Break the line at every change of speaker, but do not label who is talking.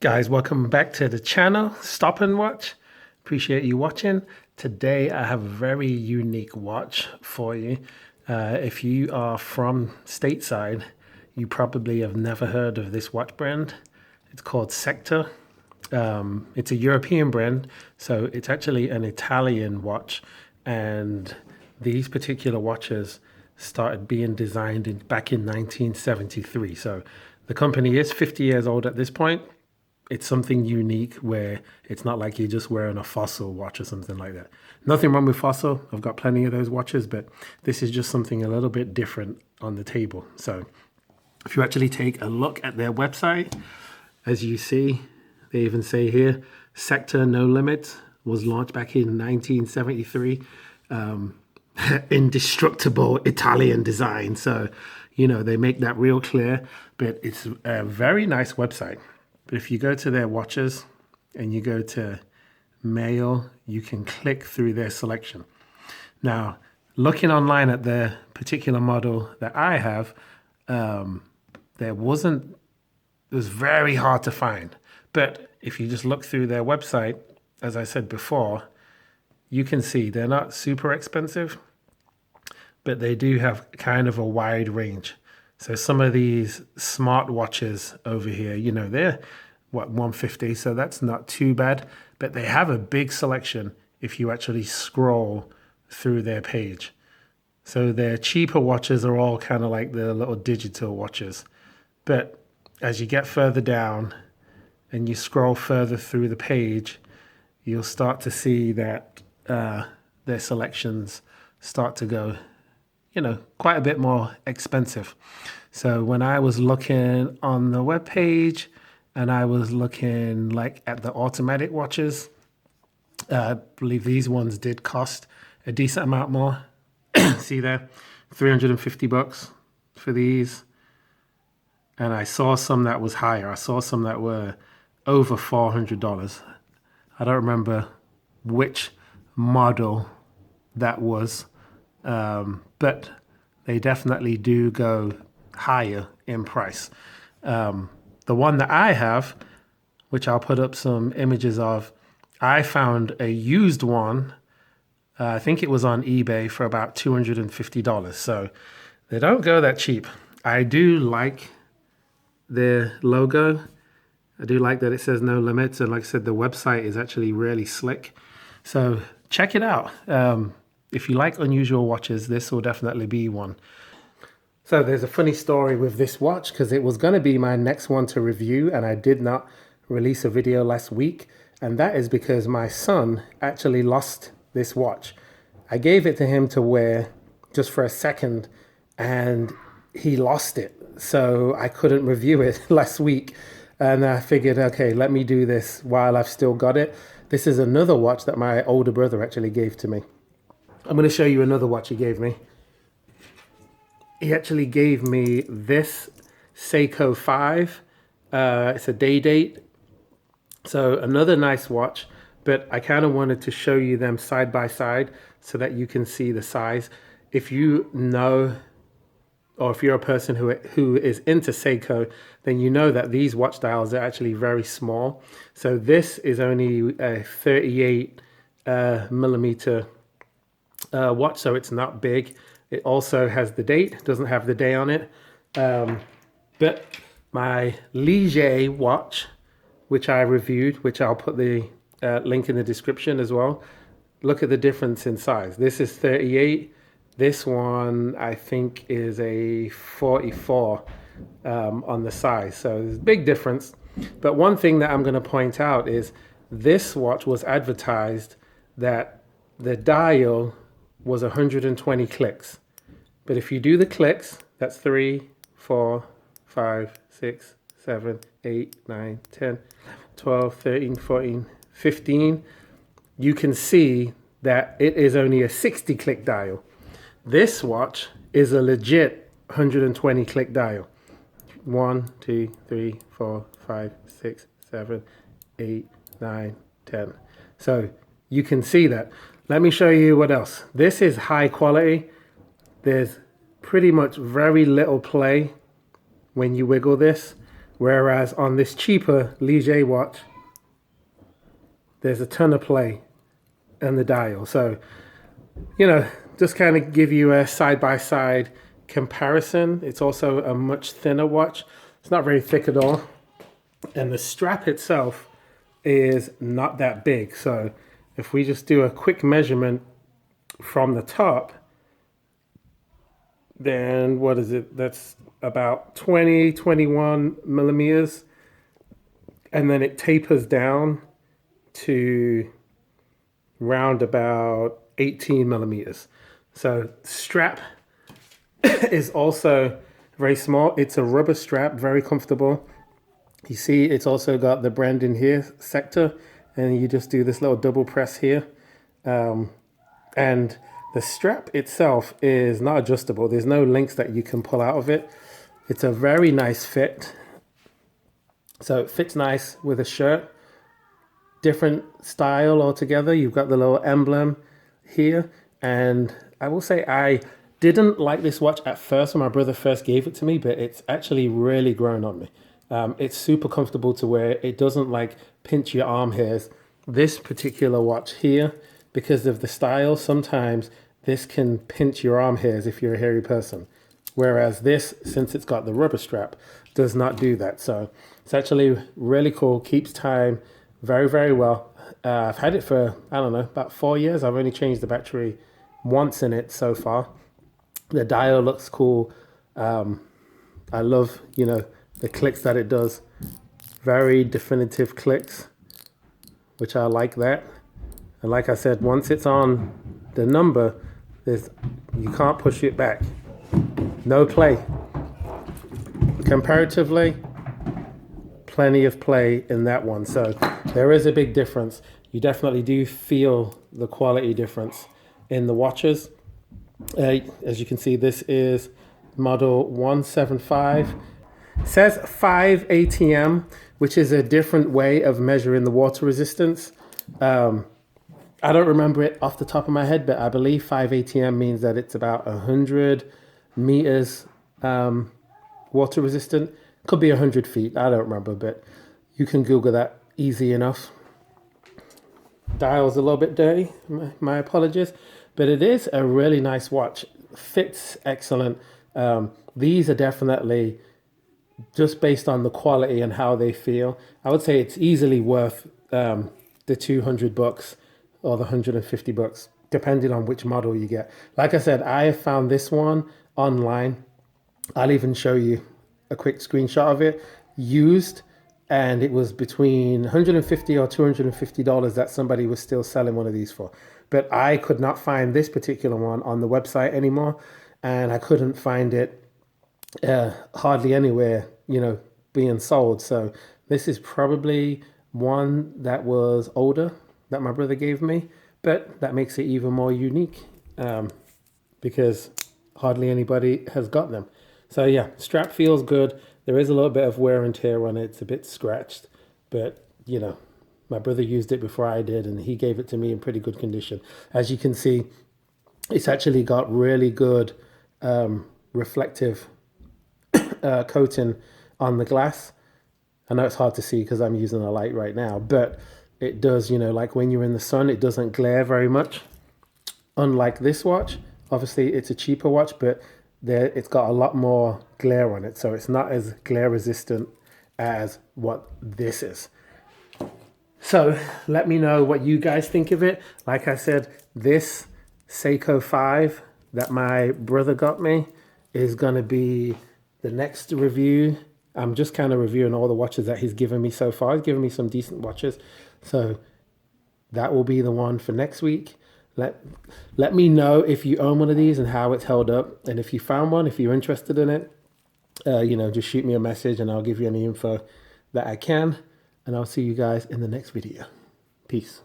Guys, welcome back to the channel. Stop and watch. Appreciate you watching. Today I have a very unique watch for you. If you are from stateside, you probably have never heard of this watch brand. It's called Sector. It's a European brand, so it's actually an Italian watch, and these particular watches started being designed back in 1973. So the company is 50 years old at this point. It's something unique where it's not like you're just wearing a Fossil watch or something like that. Nothing wrong with Fossil. I've got plenty of those watches, but this is just something a little bit different on the table. So if you actually take a look at their website, as you see, they even say here, Sector No Limits was launched back in 1973. Indestructible Italian design. So, you know, they make that real clear, but it's a very nice website. But if you go to their watches and you go to mail, you can click through their selection. Now, looking online at the particular model that I have, it was very hard to find. But if you just look through their website, as I said before, you can see they're not super expensive, but they do have kind of a wide range. So some of these smart watches over here, you know, they're what, 150, so that's not too bad, but they have a big selection if you actually scroll through their page. So their cheaper watches are all kind of like the little digital watches. But as you get further down and you scroll further through the page, you'll start to see that their selections start to go, you know, quite a bit more expensive. So when I was looking on the web page and I was looking like at the automatic watches, I believe these ones did cost a decent amount more. See there, $350 for these. And I saw some that was higher. I saw some that were over $400. I don't remember which model that was, but they definitely do go higher in price. The one that I have, which I'll put up some images of, I found a used one. I think it was on eBay for about $250. So they don't go that cheap. I do like their logo. I do like that it says no limits. And like I said, the website is actually really slick. So check it out. If you like unusual watches, this will definitely be one. So there's a funny story with this watch because it was going to be my next one to review and I did not release a video last week. And that is because my son actually lost this watch. I gave it to him to wear just for a second and he lost it. So I couldn't review it last week. And I figured, okay, let me do this while I've still got it. This is another watch that my older brother actually gave to me. I'm going to show you another watch he gave me. He actually gave me this Seiko 5. It's a day date. So another nice watch, but I kind of wanted to show you them side by side so that you can see the size. If you know, or if you're a person who is into Seiko, then you know that these watch dials are actually very small. So this is only a 38 millimeter watch, so it's not big. It also has the date, doesn't have the day on it. But my Liege watch, which I reviewed, which I'll put the link in the description as well. Look at the difference in size. This is 38. This one, I think, is a 44 on the size. So there's a big difference. But one thing that I'm going to point out is this watch was advertised that the dial was 120 clicks. But if you do the clicks, that's 3, 4, 5, 6, 7, 8, 9, 10, 12, 13, 14, 15, you can see that it is only a 60 click dial. This watch is a legit 120 click dial. 1, 2, 3, 4, 5, 6, 7, 8, 9, 10. So you can see that. Let me show you what else. This is high quality. There's pretty much very little play when you wiggle this. Whereas on this cheaper Ligier watch, there's a ton of play in the dial. So, you know, just kind of give you a side-by-side comparison. It's also a much thinner watch. It's not very thick at all. And the strap itself is not that big. So if we just do a quick measurement from the top, then what is it? That's about 20, 21 millimeters. And then it tapers down to round about 18 millimeters. So strap is also very small. It's a rubber strap, very comfortable. You see it's also got the brand in here, sector, and you just do this little double press here. And the strap itself is not adjustable. There's no links that you can pull out of it. It's a very nice fit. So it fits nice with a shirt. Different style altogether. You've got the little emblem here. And I will say I didn't like this watch at first when my brother first gave it to me, but it's actually really grown on me. It's super comfortable to wear. It doesn't like pinch your arm hairs. This particular watch here, because of the style, sometimes this can pinch your arm hairs if you're a hairy person. Whereas this, since it's got the rubber strap, does not do that. So it's actually really cool, keeps time very, very well. I've had it for, I don't know, about 4 years. I've only changed the battery once in it so far. The dial looks cool. I love, you know, the clicks that it does. Very definitive clicks, which I like that. And like I said, once it's on the number, you can't push it back. No play. Comparatively, plenty of play in that one. So there is a big difference. You definitely do feel the quality difference in the watches. As you can see, this is model 175. It says 5 ATM, which is a different way of measuring the water resistance. I don't remember it off the top of my head, but I believe 5 ATM means that it's about 100 meters water resistant. Could be 100 feet. I don't remember, but you can Google that easy enough. Dial's a little bit dirty. My apologies. But it is a really nice watch. Fits excellent. These are definitely, just based on the quality and how they feel, I would say it's easily worth the $200 or the $150, depending on which model you get. Like I said, I have found this one online. I'll even show you a quick screenshot of it used, and it was between $150 or $250 that somebody was still selling one of these for. But I could not find this particular one on the website anymore, and I couldn't find it hardly anywhere, you know, being sold. So this is probably one that was older that my brother gave me, but that makes it even more unique because hardly anybody has got them. So yeah, strap feels good. There is a little bit of wear and tear on it. It's a bit scratched, but you know, my brother used it before I did, and he gave it to me in pretty good condition. As you can see, it's actually got really good reflective coating on the glass. I know it's hard to see because I'm using a light right now, but it does, you know, like when you're in the sun, it doesn't glare very much. Unlike this watch, obviously it's a cheaper watch, but it's got a lot more glare on it. So it's not as glare resistant as what this is. So let me know what you guys think of it. Like I said, this Seiko 5 that my brother got me is going to be the next review. I'm just kind of reviewing all the watches that he's given me so far. He's given me some decent watches. So that will be the one for next week. Let me know if you own one of these and how it's held up. And if you found one, if you're interested in it, you know, just shoot me a message and I'll give you any info that I can. And I'll see you guys in the next video. Peace.